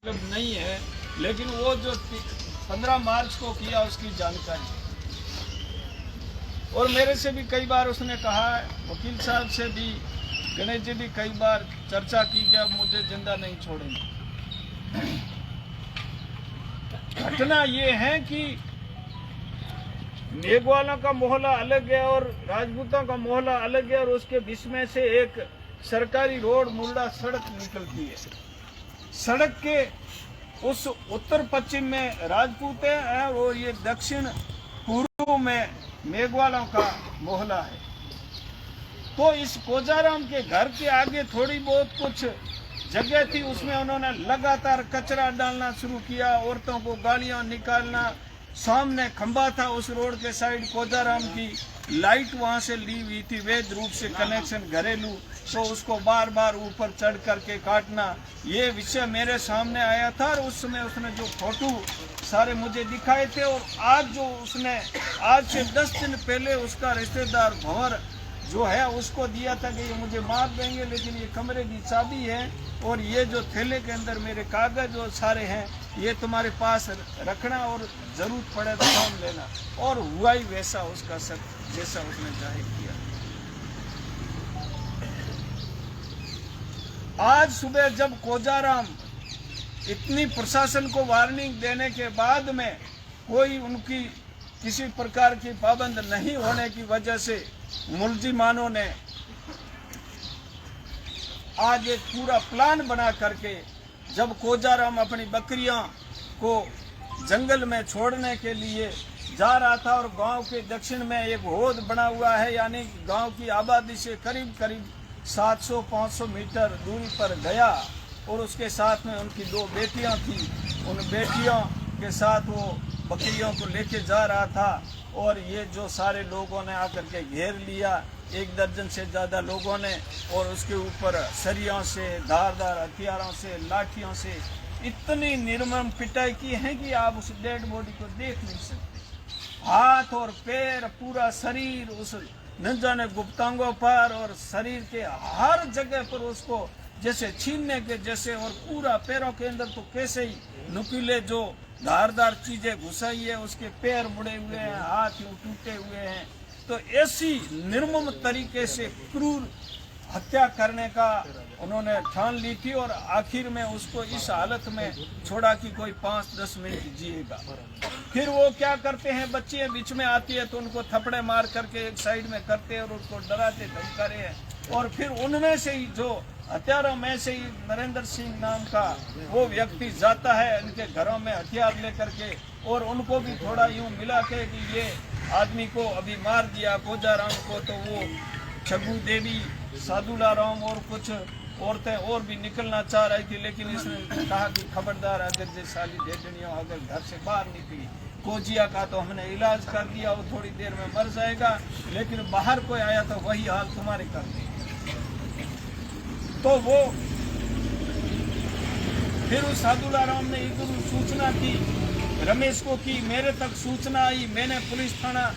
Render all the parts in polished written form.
नहीं है, लेकिन वो जो 15 मार्च को किया उसकी जानकारी। और मेरे से भी कई बार उसने कहा, वकील साहब से भी, गणेश जी भी कई बार चर्चा की कि अब मुझे जिंदा नहीं छोड़ेंगे। घटना ये है कि मेघवालों का मोहल्ला अलग है और राजपूतों का मोहल्ला अलग है, और उसके बीच में से एक सरकारी रोड मुल्ला सड़क निकलती है। सड़क के उस उत्तर पश्चिम में राजपूत है और ये दक्षिण पूर्व में मेघवालों का मोहल्ला है। तो इस कोजाराम के घर के आगे थोड़ी बहुत कुछ जगह थी, उसमें उन्होंने लगातार कचरा डालना शुरू किया, औरतों को गालियां निकालना। सामने खंबा था उस रोड के साइड, कोजाराम की लाइट वहां से ली हुई थी वैध रूप से कनेक्शन घरेलू, तो उसको बार बार ऊपर चढ़ करके काटना, ये विषय मेरे सामने आया था। और उस समय उसने जो फोटो सारे मुझे दिखाए थे, और आज जो उसने आज से 10 दिन पहले उसका रिश्तेदार भंवर जो है उसको दिया था कि ये मुझे मार देंगे, लेकिन ये कमरे की चाबी है और ये जो थैले के अंदर मेरे कागज जो सारे हैं ये तुम्हारे पास रखना और जरूरत पड़े तो काम लेना। और हुआ ही वैसा उसका सब जैसा उसने जाहिर किया। आज सुबह जब कोजाराम इतनी प्रशासन को वार्निंग देने के बाद में कोई उनकी किसी प्रकार की पाबंद नहीं होने की वजह से मुलजिमानों ने आज एक पूरा प्लान बना करके, जब कोजाराम अपनी बकरियां को जंगल में छोड़ने के लिए जा रहा था और गांव के दक्षिण में एक होद बना हुआ है, यानी गांव की आबादी से करीब करीब 700-500 मीटर दूरी पर गया, और उसके साथ में उनकी 2 बेटियां थी। उन बेटियों के साथ वो बकरियों को लेके जा रहा था, और ये जो सारे लोगों ने आकर के घेर लिया, 1 दर्जन से ज़्यादा लोगों ने, और उसके ऊपर सरियों से, धारदार हथियारों से, लाठियों से इतनी निर्मम पिटाई की है कि आप उस डेड बॉडी को देख नहीं सकते। हाथ और पैर, पूरा शरीर उस न जाने गुप्तांगों पर और शरीर के हर जगह पर उसको जैसे छीनने के जैसे, और पूरा पैरों के अंदर तो कैसे ही नुकीले जो धारदार चीजें घुसाई है, उसके पैर मुड़े हुए हैं, हाथ टूटे हुए हैं। तो ऐसी निर्मम तरीके से क्रूर हत्या करने का उन्होंने ठान ली थी, और आखिर में उसको इस हालत में छोड़ा कि कोई 5-10 मिनट जिएगा। फिर वो क्या करते हैं, बच्चियां बीच में आती है तो उनको थपड़े मार करके एक साइड में करते हैं और उसको डराते धमका रहे हैं। और फिर उनमें से ही जो हथियारों में से ही नरेंद्र सिंह नाम का वो व्यक्ति जाता है इनके घरों में हथियार लेकर के, और उनको भी थोड़ा यूं मिला के कि ये आदमी को अभी मार दिया कोजाराम को, तो वो छगू देवी, सादुलाराम और कुछ औरतें और भी निकलना चाह रही थी, लेकिन इसने कहा कि खबरदार, अगर जे साली डेडनियों अगर घर से बाहर निकली, कोजिया का तो हमने इलाज कर दिया, वो थोड़ी देर में मर जाएगा, लेकिन बाहर कोई आया तो वही हाल तुम्हारे कर देंगे। तो वो फिर उस सादुलाराम ने इधर सूचना की, रमेश को की, मेरे तक सूचना आई, मैंने पुलिस थाना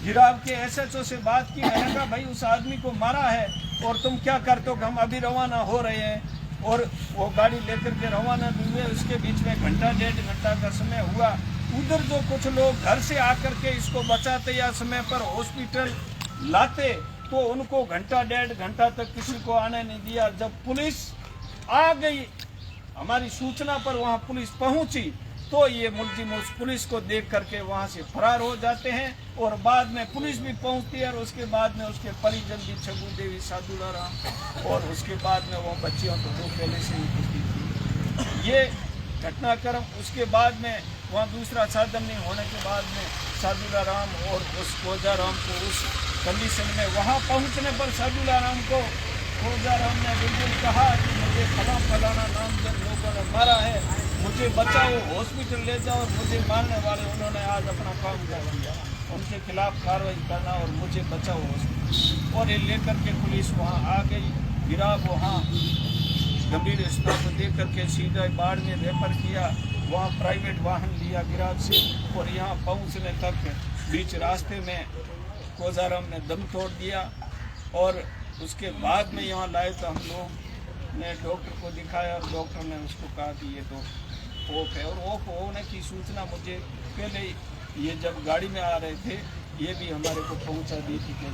गिराव के SHO से बात की। मैंने कहा भाई उस आदमी को मारा है और तुम क्या करते हो, हम अभी रवाना हो रहे हैं, और वो गाड़ी लेकर के रवाना भी हुए। उसके बीच में 1-1.5 घंटा का समय हुआ। उधर जो कुछ लोग घर से आकर के इसको बचाते या समय पर हॉस्पिटल लाते, तो उनको 1-1.5 घंटा तक किसी को आने नहीं दिया। जब पुलिस आ गई, हमारी सूचना पर वहां पुलिस पहुंची, तो ये मुलजिम उस पुलिस को देख करके वहां से फरार हो जाते हैं, और बाद में पुलिस भी पहुंचती है, और उसके बाद में उसके परिजन भी, छगू देवी, सादुलाराम, और उसके बाद में वो बच्चियों को जो पहले से ही कुछ थी। ये घटनाक्रम उसके बाद में वहाँ दूसरा साधन नहीं होने के बाद में सादुलाराम और उस कोजाराम को उस कंडीशन में वहाँ पहुँचने पर सादुलाराम को कोजाराम ने बिल्कुल कहा कि मुझे फलाना नामजद लोगों ने मारा है, मुझे बचाओ, हॉस्पिटल ले जाओ, और मुझे मारने वाले उन्होंने आज अपना काम कर दिया, उनके खिलाफ कार्रवाई करना और मुझे बचाओ हॉस्पिटल। और ये लेकर के पुलिस वहाँ आ गई। गिराव वहाँ गंभीर अवस्था को देख करके सीधा बाड़मेर रेफर किया, वहाँ प्राइवेट वाहन लिया गिराव से, और यहाँ पहुँचने तक बीच रास्ते में कोजाराम ने दम तोड़ दिया। और उसके बाद में यहाँ लाए तो हम लोग ने डॉक्टर को दिखाया और डॉक्टर ने उसको कहा कि ये तो ऑफ है। और ऑफ होने की सूचना मुझे पहले ये जब गाड़ी में आ रहे थे ये भी हमारे को पहुंचा दी थी कि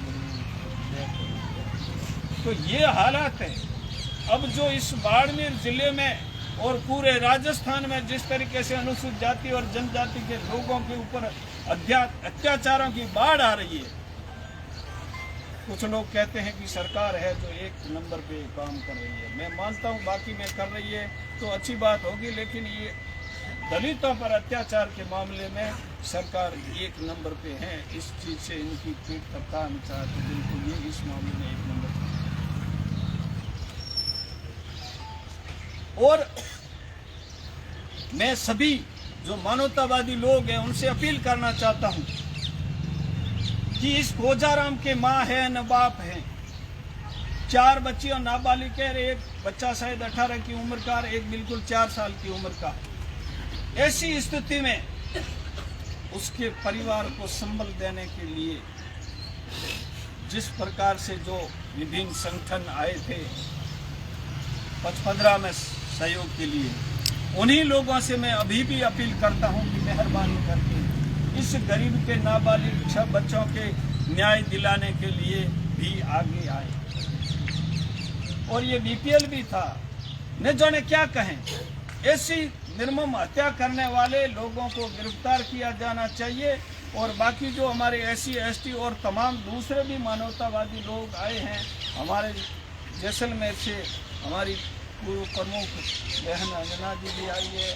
तो ये हालात है। अब जो इस बाड़मेर जिले में और पूरे राजस्थान में जिस तरीके से अनुसूचित जाति और जनजाति के लोगों के ऊपर अत्याचारों की बाढ़ आ रही है, कुछ लोग कहते हैं कि सरकार है जो एक नंबर पे काम कर रही है। मैं मानता हूँ बाकी में कर रही है तो अच्छी बात होगी, लेकिन ये दलितों पर अत्याचार के मामले में सरकार एक नंबर पे है। इस चीज से इनकी पीठ थपथाना चाहते बिल्कुल ये इस मामले में एक नंबर। और मैं सभी जो मानवतावादी लोग हैं उनसे अपील करना चाहता हूं कि इस खोजाराम के माँ है न बाप है, 4 बच्चियों नाबालिग है, एक बच्चा शायद 18 की उम्र का, एक बिल्कुल 4 साल की उम्र का। ऐसी स्थिति में उसके परिवार को संबल देने के लिए जिस प्रकार से जो विभिन्न संगठन आए थे 15 में सहयोग के लिए, उन्हीं लोगों से मैं अभी भी अपील करता हूं कि मेहरबानी करके इस गरीब के नाबालिग 6 बच्चों के न्याय दिलाने के लिए भी आगे आए। और ये बीपीएल भी था, न जाने क्या कहें। ऐसी निर्मम हत्या करने वाले लोगों को गिरफ्तार किया जाना चाहिए। और बाकी जो हमारे SC ST और तमाम दूसरे भी मानवतावादी लोग आए हैं, हमारे जैसलमेर से हमारी पूर्व प्रमुख बहन अंजना जी भी आई है,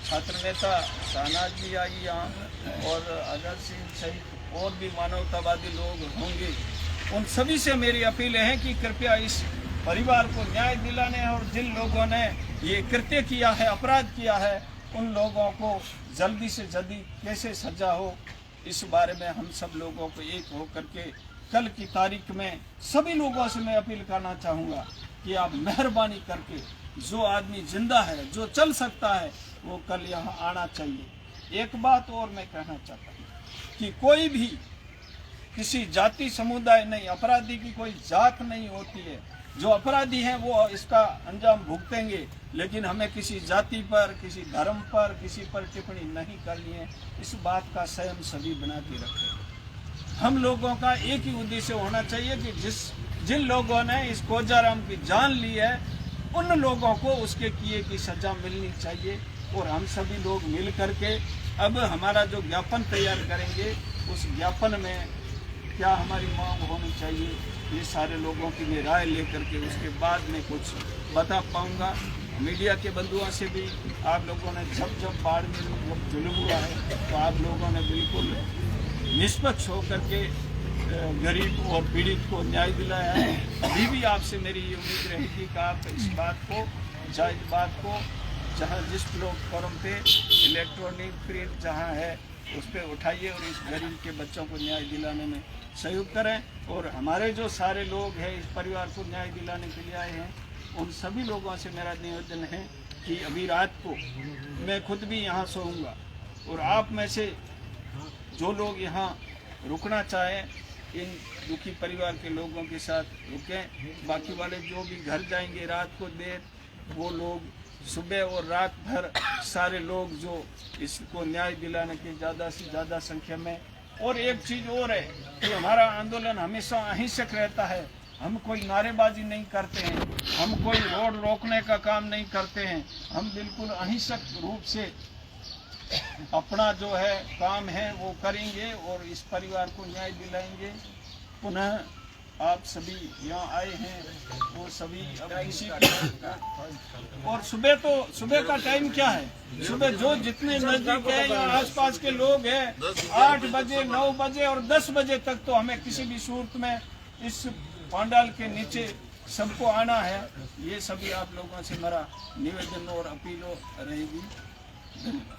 छात्र नेता शाहनाज जी आई यहाँ, और आजाद सिंह सहित और भी मानवतावादी लोग होंगे। उन सभी से मेरी अपील है कि कृपया इस परिवार को न्याय दिलाने और जिन लोगों ने ये कृत्य किया है, अपराध किया है, उन लोगों को जल्दी से जल्दी कैसे सजा हो, इस बारे में हम सब लोगों को एक होकर के कल की तारीख में सभी लोगों से मैं अपील करना चाहूँगा कि आप मेहरबानी करके जो आदमी जिंदा है, जो चल सकता है, वो कल यहाँ आना चाहिए। एक बात और मैं कहना चाहता हूँ कि कोई भी किसी जाति समुदाय नहीं, अपराधी की कोई जात नहीं होती है। जो अपराधी हैं वो इसका अंजाम भुगतेंगे, लेकिन हमें किसी जाति पर, किसी धर्म पर, किसी पर टिप्पणी नहीं करनी है। इस बात का संयम सभी बना के रखें। हम लोगों का एक ही उद्देश्य होना चाहिए कि जिन लोगों ने इस खोजाराम की जान ली है, उन लोगों को उसके किए की सजा मिलनी चाहिए। और हम सभी लोग मिल करके अब हमारा जो ज्ञापन तैयार करेंगे, उस ज्ञापन में क्या हमारी मांग होनी चाहिए, ये सारे लोगों की मैं राय लेकर के उसके बाद में कुछ बता पाऊंगा। मीडिया के बंधुओं से भी आप लोगों ने जब बाड़मेर में जुल्म हुआ है तो आप लोगों ने बिल्कुल निष्पक्ष होकर के गरीब और पीड़ित को न्याय दिलाया है। अभी भी आपसे मेरी ये उम्मीद रहेगी कि आप इस बात को, जायज बात को, जहाँ जिस प्लेटफॉर्म पे इलेक्ट्रॉनिक प्रिंट जहाँ है उस पर उठाइए और इस गरीब के बच्चों को न्याय दिलाने में सहयोग करें। और हमारे जो सारे लोग हैं इस परिवार को न्याय दिलाने के लिए आए हैं, उन सभी लोगों से मेरा निवेदन है कि अभी रात को मैं खुद भी यहाँ सोऊंगा, और आप में से जो लोग यहाँ रुकना चाहें इन दुखी परिवार के लोगों के साथ रुकें। बाकी वाले जो भी घर जाएंगे रात को देर, वो लोग सुबह और रात भर सारे लोग जो इसको न्याय दिलाने की ज़्यादा से ज़्यादा संख्या में। और एक चीज़ और है कि हमारा आंदोलन हमेशा अहिंसक रहता है। हम कोई नारेबाजी नहीं करते हैं, हम कोई रोड रोकने का काम नहीं करते हैं। हम बिल्कुल अहिंसक रूप से अपना जो है काम है वो करेंगे और इस परिवार को न्याय दिलाएंगे। पुनः आप सभी यहाँ आए हैं, वो सभी अब किसी और सुबह का टाइम क्या है, सुबह जो जितने नजदीक है या आसपास के लोग हैं 8 बजे 9 बजे और 10 बजे तक तो हमें किसी भी सूरत में इस पंडाल के नीचे सबको आना है। ये सभी आप लोगों से मेरा निवेदन और अपील रहेगी। धन्यवाद।